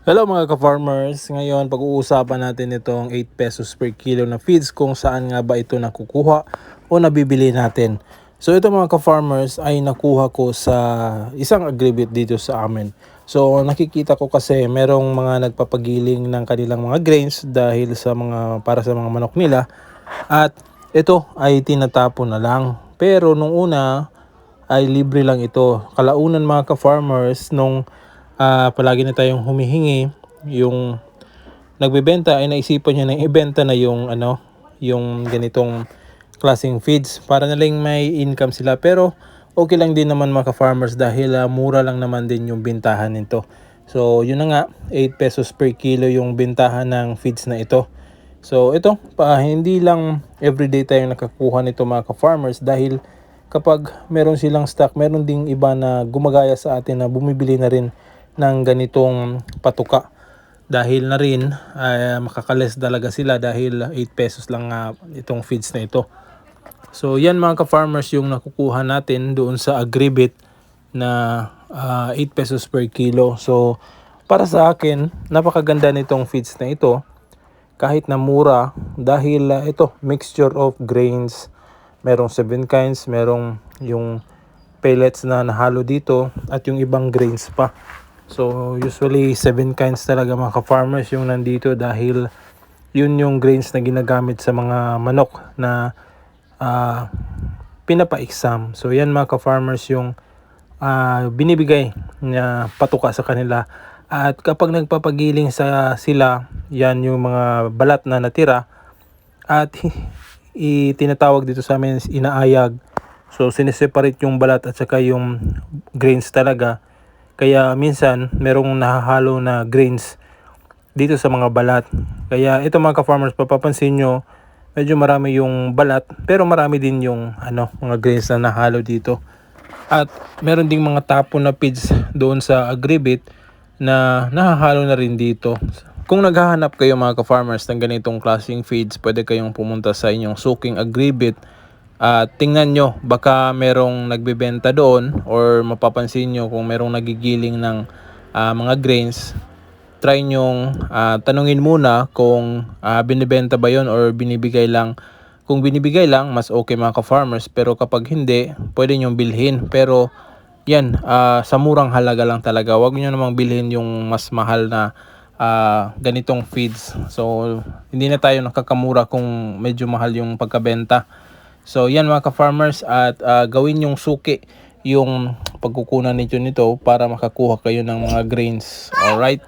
Hello mga ka-farmers, ngayon pag-uusapan natin itong 8 pesos per kilo na feeds kung saan nga ba ito nakukuha o nabibili natin. So ito mga ka-farmers ay nakuha ko sa isang agribit dito sa amin. So nakikita ko kasi merong mga nagpapagiling ng kanilang mga grains dahil sa para sa mga manok nila at ito ay tinatapon na lang. Pero nung una ay libre lang ito. Kalaunan mga ka-farmers nung palagi na tayong humihingi, yung nagbebenta ay naisipan niya na ibenta na yung yung ganitong klaseng feeds para na lang may income sila. Pero okay lang din naman mga farmers dahil mura lang naman din yung bintahan nito. So yun na nga, 8 pesos per kilo yung bintahan ng feeds na ito. So ito, hindi lang everyday tayong nakakuha nito mga ka-farmers dahil kapag meron silang stock, meron ding iba na gumagaya sa atin na bumibili na rin ng ganitong patuka. Dahil na rin makakales talaga sila dahil 8 pesos lang itong feeds na ito. So yan mga ka-farmers yung nakukuha natin doon sa agribit na 8 pesos per kilo. So para sa akin, napakaganda nitong feeds na ito kahit na mura dahil ito mixture of grains. Merong 7 kinds, merong yung pellets na nahalo dito at yung ibang grains pa. So usually 7 kinds talaga mga ka-farmers yung nandito dahil yun yung grains na ginagamit sa mga manok na pinapa-exam. So yan mga ka-farmers yung binibigay na patuka sa kanila. At kapag nagpapagiling sila, yan yung mga balat na natira at itinatawag dito sa amin inaayag. So sineseparate yung balat at saka yung grains talaga. Kaya minsan merong nahahalo na grains dito sa mga balat. Kaya ito mga ka-farmers, papapansin nyo, medyo marami yung balat pero marami din yung mga grains na nahalo dito. At meron ding mga tapon na feeds doon sa agribit na nahahalo na rin dito. Kung naghahanap kayo mga ka-farmers ng ganitong klaseng feeds, pwede kayong pumunta sa inyong suking agribit at tingnan nyo, baka merong nagbebenta doon or mapapansin nyo kung merong nagigiling ng mga grains. Try nyong tanungin muna kung binibenta ba yon or binibigay lang. Kung binibigay lang, mas okay mga ka-farmers. Pero kapag hindi, pwede nyong bilhin. Pero yan, sa murang halaga lang talaga. Huwag nyo namang bilhin yung mas mahal na ganitong feeds. So hindi na tayo nakakamura kung medyo mahal yung pagkabenta. So yan mga ka-farmers, at gawin yung suki yung pagkukunan nito para makakuha kayo ng mga grains. Alright?